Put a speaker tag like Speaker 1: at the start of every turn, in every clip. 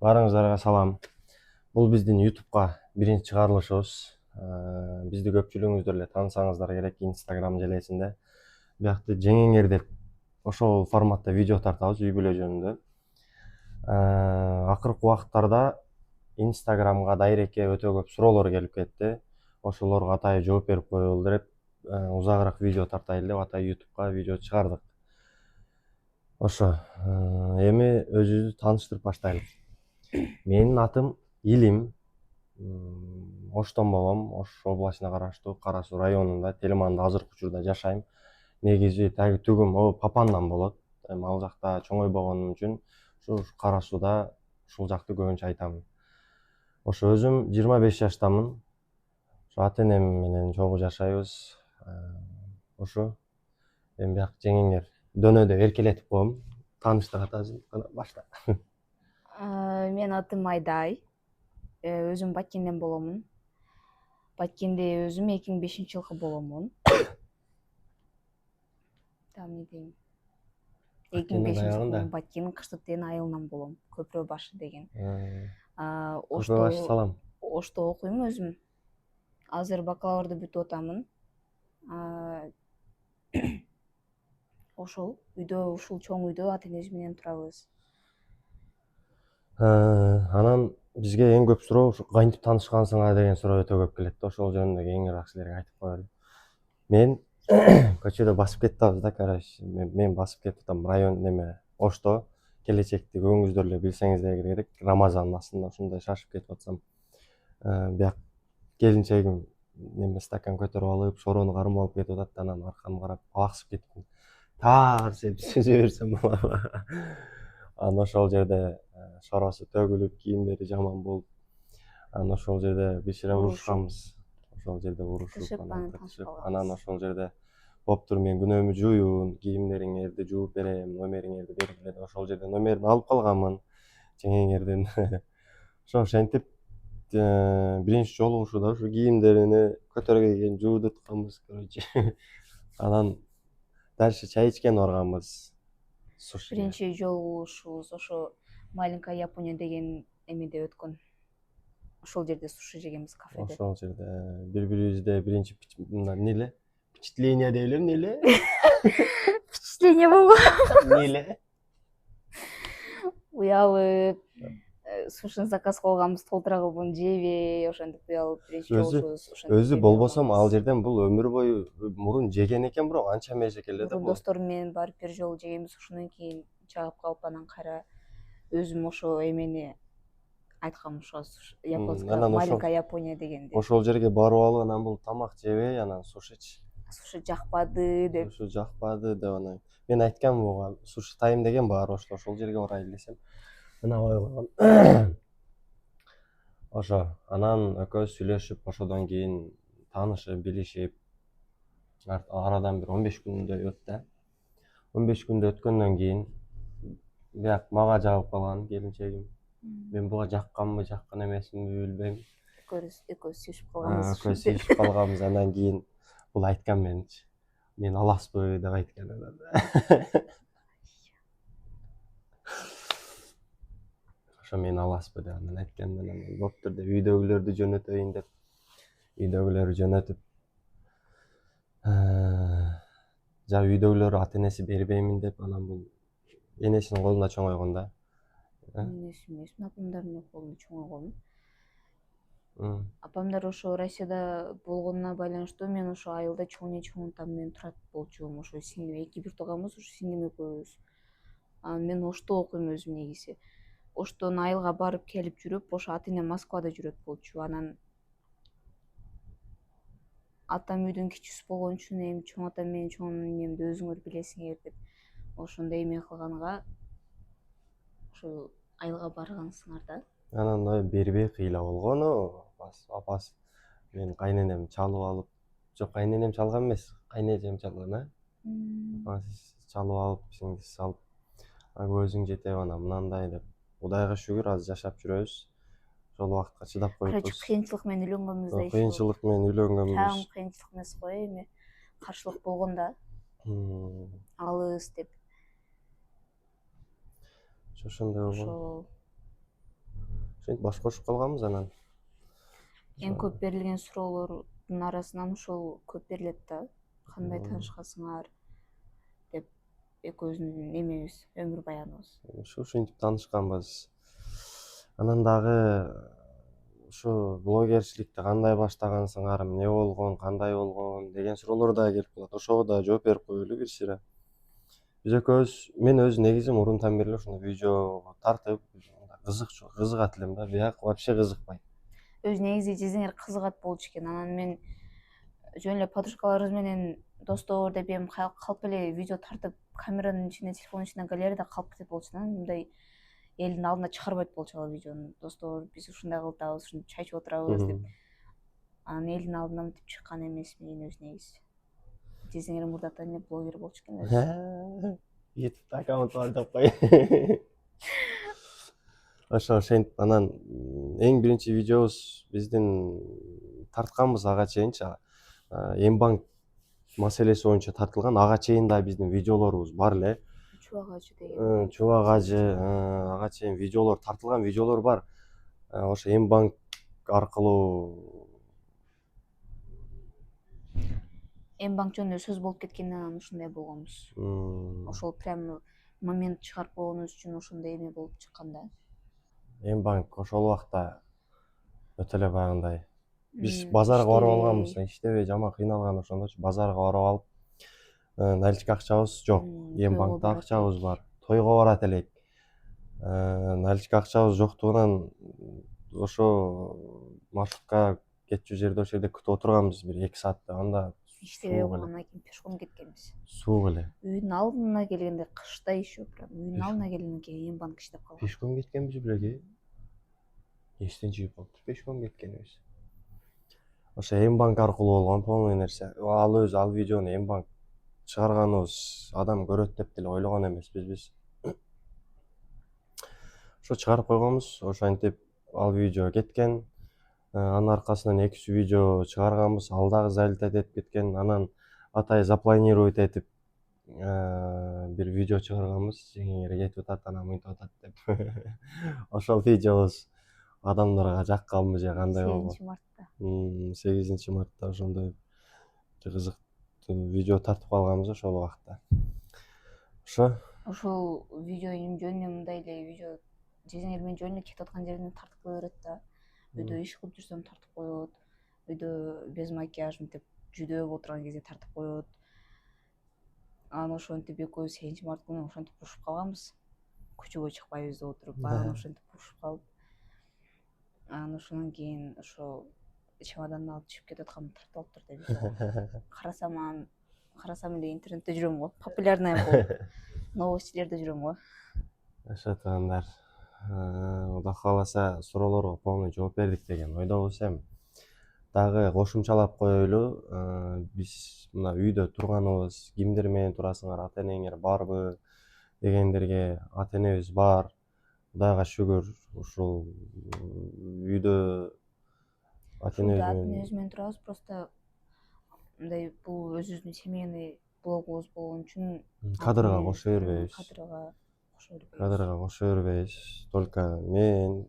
Speaker 1: Барыңыздарга салам. Бул биздин YouTube'га биринчи чыгарылышыбыз. Бизди көпчүлүгүңүздөр эле таанысаңыздар керек Instagram желесинде. Биякты жеңеңер деп ошол форматта видео тартабыз үй бүлө жөнүндө. Акыркы убакыттарда Instagramга дайрекке өтө көп суроолор келип кетти. Ошолорго атайын жооп берип коелу деп узагыраак видео тартайлы деп атайын YouTube'га видео чыгардык. Ошо эми өзүбүздү тааныштырып баштайлы. Менин атым Илим. Оштон болом. Ош областына караштуу Кара Суу районунда, Телиманда азыркы учурда жашайм. Негизи таги түгүм Папандан болот. Эми ал жакта чоңойбогонум үчүн ушу Кара Сууда ушул жакты көбүнчө айтам. Ошо өзүм 25 жаштамын. Ошо ата-энем менен чогуу жашайбыз. Ошо эми бияк жеңеңер дөнөдө эркелетип коем. Тааныштык атабыз. Башта.
Speaker 2: Менин атым Айдай. Өзүм Баткенден боломун. Баткенде өзүм 2005-жылкы боломун. Там не дейм. 2005-жылкы Баткендин Кыштык деген айылынан болом. Көпүрө башы деген.
Speaker 1: Көпүрө башы салам.
Speaker 2: Ошто окуйм өзүм. Азыр бакалаврды бүтүп атамын. Ошол үйдө, ушул чоң үйдө ата-энебиз менен турабыз.
Speaker 1: Анан бизге эң көп суроо ушу кантип таанышкансыңар деген суроо өтө көп келет да. Ошол жөнүндө кеңираак силерге айтып коелу. Мен көчөдө басып кетип атабыз да, короче. Мен басып кетип атам район неме Ошто. Келечекти көбүңүздөр эле билсеңиздер керек. Рамазандын астында ушундай шашып кетип атсам, бияк келинчегим неме стакан көтөрүп алып, шороону кармап алып кетип атат. Анан аркамды карап алаксып кетиптин. Таар сеп сүзө берсем болобу? Анан ошол жерде шороосу төгүлүп, кийимдери жаман болуп, анан ошол жерде бешире урушканбыз. Ошол жерде урушуп, анан ошол жерде боптур, мен күнөөмү жууюн, кийимдериңерди жууп берем, номериңерди бергиле деп ошол жерден номерин алып калганмын жеңеңердин. Ошентип биринчи жолу ушуда ушу кийимдерини көтөргө келген жуудуртканбыз, короче. Анан дальше чай ичкен барганбыз.
Speaker 2: Биринчи жолу ушубуз ошо Маленькая Япония деген эмеде өткөн. Ошол жерде суши жегенбиз кафеде.
Speaker 1: Ошол жерде бири-бирибизде биринчи эмне эле? Впечатление деп эле, эмне эле?
Speaker 2: Впечатление болгон.
Speaker 1: Эмне эле?
Speaker 2: Уялып, сушини заказ кылганбыз, толтура кылып жейби, ошентип уялып биринчи жолу
Speaker 1: өзү болбосом ал жерден бул өмүр бою мурун жеген экен, бирок анча эмес экен эле да бул.
Speaker 2: Досторум менен барып бир жолу жегенбиз, ошондон кийин чагып калып анан кайра өзүм ошо эмени айткам, ошо японская Маленькая Япония дегенди.
Speaker 1: Ошол жерге барып алып анан бул тамак жебей, анан сушичи.
Speaker 2: Суши жакпады деп.
Speaker 1: Суши жакпады деп анан мен айткам, буга суши тайм деген бар Ошто, ошол жерге барайлы десем, мына койгон. Ошо анан экөөбүз сүйлөшүп, ошодон кийин таанышып, билишип, арадан бир 15 күндөй өттү. 15 күндө өткөндөн кийин бияк мага жагып калган келинчегим. Мен буга жакканбы, жаккан эмесимби билбейм.
Speaker 2: Экөөбүз сүйүшүп калганбыз.
Speaker 1: Экөөбүз сүйүшүп калганбыз. Андан кийин бул айткан менчи. Мен аласпы деп айткан анан. Ошо мен аласпы деп анан айткан, анан боптур деп үйдөгүлөрдү жөнөтөйүн деп үйдөгүлөрдү жөнөтүп, үйдөгүлөр ата-энеси бербеймин деп, анан бул энесинин колунда чоңойгон да.
Speaker 2: Энеси эмес, апамдардын колунда чоңойгон. Апамдар ошо Россияда болгонуна байланыштуу мен ошо айылда чоң атам менен турат болчумун. Ошо сиңдим, 2 бир тууганбыз, ошо сиңдим экөөбүз. Анан мен Ошто окуйм өзүм негизи. Оштон айылга барып келип жүрүп, ошо ата-энем Москвада жүрөт болчу. Анан атам үйдүн кичүүсү болгон үчүн эми чоң атам менен чоң энемди өзүңөр билесиңер деп ошондой эме кылганга ошо айылга баргансыңар да.
Speaker 1: Анан бербей кыйла болгону, апасы мен кайненем чалып алып, жок, кайненем чалган эмес, кайнэжем чалган, апасы чалып алып, сиңдиси салып, көзүң жетеби анан мынандай деп. Кудайга шүгүр, азыр жашап жүрөбүз. Ошол убакытка чыдап коюпбуз.
Speaker 2: Короче, кыйынчылык менен үйлөнгөнбүз да.
Speaker 1: Кыйынчылык менен үйлөнгөнбүз.
Speaker 2: Чагым кыйынчылык эмес го, эми каршылык болгон да. Алыс деп.
Speaker 1: Ошондой болгон. ошентип баш кошуп калганбыз анан.
Speaker 2: Эң көп берилген суроолордун арасынан ушул көп берилет да. Кандай таанышкансыңар деп экөөбүздүн немебиз, өмүр баяныбыз.
Speaker 1: Ушинтип таанышканбыз. Анан дагы ушу блогерчиликти кандай баштагансыңар, эмне болгон, кандай болгон деген суроолор дагы келип калат. Ошого да жооп берип коелу бир сыйра. Биз экөөбүз, мен өзү негизи мурунтан бери эле ушундай видеого тартып, кызыгат элем да, бияк вообще кызыкпайт.
Speaker 2: Өзү негизи жездеңер кызыгат болчу экен. Анан мен жөн эле подружкаларыбыз менен достор деп эми калп эле видео тартып, камеранын ичинде, телефондун ичинде, галереяда калып кетет болчу. Анан мындай элдин алдына чыгарбайт болчу ал видеону. Достор, биз ушундай кылып ушинтип чай ичип отурабыз деп. Анан элдин алдына мынтип чыккан эмесмин өзү негизи. Жездеңер мурдатан эле блогер болчу экен өзү.
Speaker 1: YouTube'да аккаунт бар деп кой. Ошентип анан эң биринчи видеобуз биздин тартканбыз ага чейинчи. Эмбанк маселеси боюнча тартылган. Ага чейин да биздин видеолорубуз бар эле.
Speaker 2: Чубак ажы деген.
Speaker 1: Чубак ажы, ага чейин видеолор тартылган видеолор бар. Ошо Эмбанк аркылуу
Speaker 2: Эмбанк жөнүндө сөз болуп кеткенден анан ушундай болгонбуз. Ошол прям момент чыгарып койгонубуз үчүн ошондой эме болуп чыккан да.
Speaker 1: Эмбанк ошол убакта өтө эле баягындай биз базарга барып алганбыз, иштебей жаман кыйналган ошондочу базарга барып алып, наличка акчабыз жок, Эмбанкта акчабыз бар, тойго барат элек. Наличка акчабыз жоктугунан ошо маршрутка кетчү жерде ошол жерде күтүп отурганбыз бир 2 сааттай. Анда
Speaker 2: иштебей койгондон кийин пешком кеткенбиз.
Speaker 1: Суук эле.
Speaker 2: Үйдүн алдына келгенде кышта еще прям үйдүн алдына келгенден кийин Эмбанк иштеп калган.
Speaker 1: Пешком кеткенбиз белеги. Эстен жигип калыптыр пешком кеткенибиз. Ошо Эмбанк аркылуу болгон полный нерсе. Ал өзү ал видеону Эмбанк чыгарганыбыз адам көрөт деп деле ойлогон эмеспиз биз. Ошо чыгарып койгонбуз, ошентип ал видео кеткен. Анын аркасынан 2-3 видео чыгарганбыз, ал дагы залетать этип кеткен. Анан атай запланировать этип бир видео чыгарганбыз, жеңеңер кетип атат, анан мынтип атат деп. Ошол видеобуз адамдарга жакканбы же кандай болгон?
Speaker 2: 8-мартта.
Speaker 1: 8-мартта ошондой кызыктуу видео тартып калганбыз ошол убакта.
Speaker 2: Ошол видео эми жөн эле мындай эле видео жездеңер менен жөн эле кетип аткан жеринен тартып кое берет да. Үйдө иш кылып жүрсөм тартып коет. Үйдө без макияж мынтип жүдөп отурган кезде тартып коет. Анан ошентип экөөбүз 8-март күнү ошентип урушуп калганбыз. Көчөгө чыкпайбыз деп отуруп, баарын ошентип урушуп калып. Анан ошондон кийин ошо чемоданды алып чыгып кетип атканымды тартып алыптыр деп. Карасам эле интернетте жүрөм го, популярная болуп, новостилерде жүрөм го.
Speaker 1: Ошо туугандар, Кудай кааласа суроолорго полный жооп бердик деген ойдобуз эми. Дагы кошумчалап коелу, биз мына үйдө турганыбыз, кимдер менен турасыңар, ата энеңер барбы дегендерге ата энебиз бар. Кудайга шүгүр, ушул үйдө ата энебиз
Speaker 2: менен турабыз, просто мындай бул өзүбүздүн семейный блогубуз болгон үчүн
Speaker 1: кадрга кошо бербейбиз. Кадрга кошо бербейбиз. Только мен,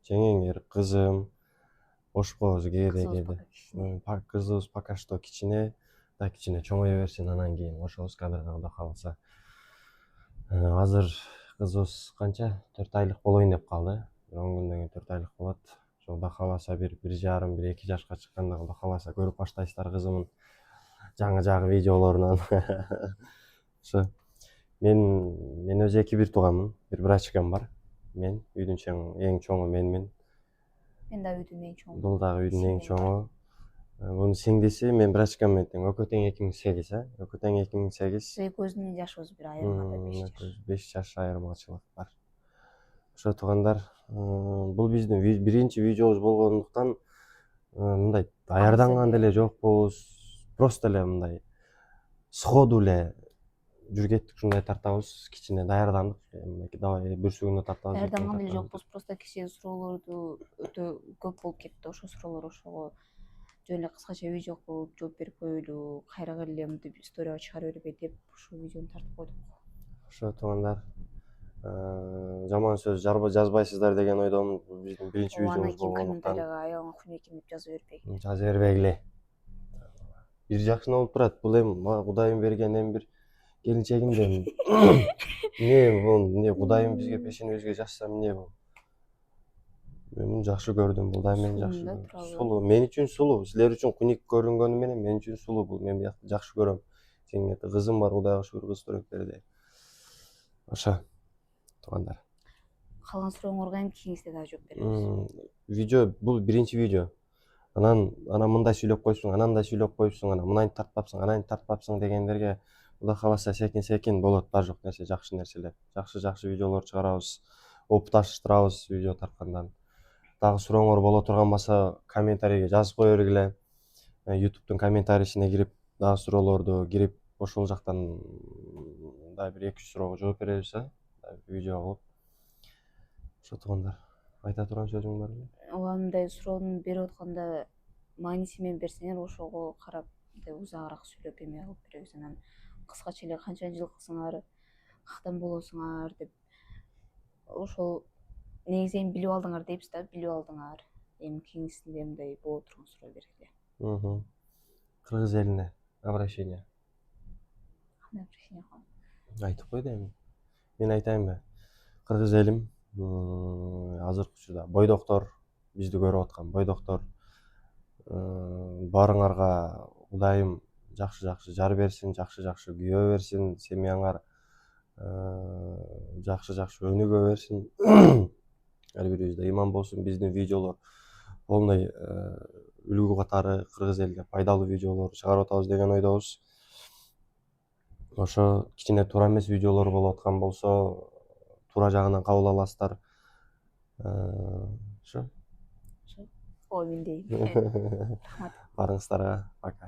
Speaker 1: жеңеңер, кызым кошпобуз кээде. Кызыбыз пока что кичине, да кичине чоңое берсин, анан кийин кошобуз кадрга, Кудай кааласа. Азыр кызыбыз канча? 4 айлык болоюн деп калды. 10 күндөн кийин 4 айлык болот. Кудай кааласа бир 1,5-2 жашка чыкканда Кудай кааласа көрүп баштайсыздар кызымдын жаңы видеолорунан. Ошо мен өзү 2 тууганмын. Бир брачкам бар. Мен үйдүн эң чоңу менмин.
Speaker 2: Мен да үйдүн эң чоңу.
Speaker 1: Бул дагы үйдүн эң чоңу. Бунун сиңдиси, мен брачкам менен тең. Экөө тең 2008, Экөө тең 2008.
Speaker 2: Экөөбүздүн жашыбыз бир айырмада 5 жаш.
Speaker 1: 5 жаш айырмачылык бар. Ошо туугандар, бул биздин биринчи видеобуз болгондуктан мындай даярданган деле жокпуз. Просто эле мындай сходу эле жүргеттик, ушундай тартабыз, кичине даярдандык. Давай бүрсүгүндө тартабыз.
Speaker 2: Даярданган деле жокпуз, просто кичи суроолорду өтө көп болуп кетти. Ошол суроолор ошого жөн эле кыскача видео кылып жооп берип коелу, кайра эле мынтип историяга чыгара бербей деп ушул видеону тартып койдук.
Speaker 1: Ошо туугандар, Жаман сөз жазбайсыздар деген ойдомун. Биздин биринчи
Speaker 2: Анан
Speaker 1: видеобуз
Speaker 2: кийин
Speaker 1: болгондуктан
Speaker 2: комментарийга аялыңа күнөө экен деп жаза бербегиле.
Speaker 1: жаза бербегиле. Бир жакшына болуп турат. Бул эми Кудайым берген эми бир келинчегимден. Эмне Кудайым бизге пешенебизге жазса эмне бул? Мен муну жакшы көрдүм. Бул да мени жакшы
Speaker 2: Сулуу да
Speaker 1: көрдүм.
Speaker 2: туурабы?
Speaker 1: Сулуу. Мен үчүн сулуу. Силер үчүн куник көрүнгөнү менен мен үчүн сулуу бул. Мен биякты жакшы көрөм. Сенин кызым бар, Кудайга шүгүр, кыз төрөп берди. Ошо. Туугандар.
Speaker 2: Калган сурооңорго эми кийинкисинде дагы жооп беребиз.
Speaker 1: Видео бул биринчи видео. Анан мындай сүйлөп коюпсуң, анандай сүйлөп коюпсуң, анан мынантип тартпапсың, анантип тартпапсың дегендерге Кудай кааласа секин болот, бар жок нерсе, жакшы нерселер. Жакшы видеолор чыгарабыз. Опытташтырабыз видео тарткандан. Дагы сурооңор боло турган болсо, комментарийге жазып кое бергиле. YouTube'дун комментарийсине кирип, дагы суроолорду кирип, ошол жактан дагы бир 2-3 суроого жооп беребиз, видео кылып. Ошо туугандар. Айта турган сөзүң барбы?
Speaker 2: Ооба, мындай суроону берип атканда мааниси менен берсеңер, ошого карап мындай узагыраак сүйлөп эме кылып беребиз. Анан кыскача эле канча жыл кылсаңар, каяктан болосуңар деп ошол негизи эми билип алдыңар дейбиз да, билип алдыңар. Эми кийинкисинде мындай боло турган суроо бергиле.
Speaker 1: Кыргыз элине обращение.
Speaker 2: Кандай обращение кылам?
Speaker 1: Айтып койду эми. Мен айтайынбы? Кыргыз элим азыркы учурда бойдоктор, бизди көрүп аткан бойдоктор, баарыңарга Кудайым жакшы жар берсин, жакшы күйөө берсин, семьяңар жакшы өнүгө берсин. Ар бирибизде иман болсун. Биздин видеолор полный үлгү катары кыргыз элине пайдалуу видеолор чыгарып атабыз деген ойдобуз. Ошо кичине туура эмес видеолор болуп аткан болсо, туура жагынан кабыл аласыздар. Ошо.
Speaker 2: Ооба, мен дейм. Рахмат.
Speaker 1: Барыңыздарга пока.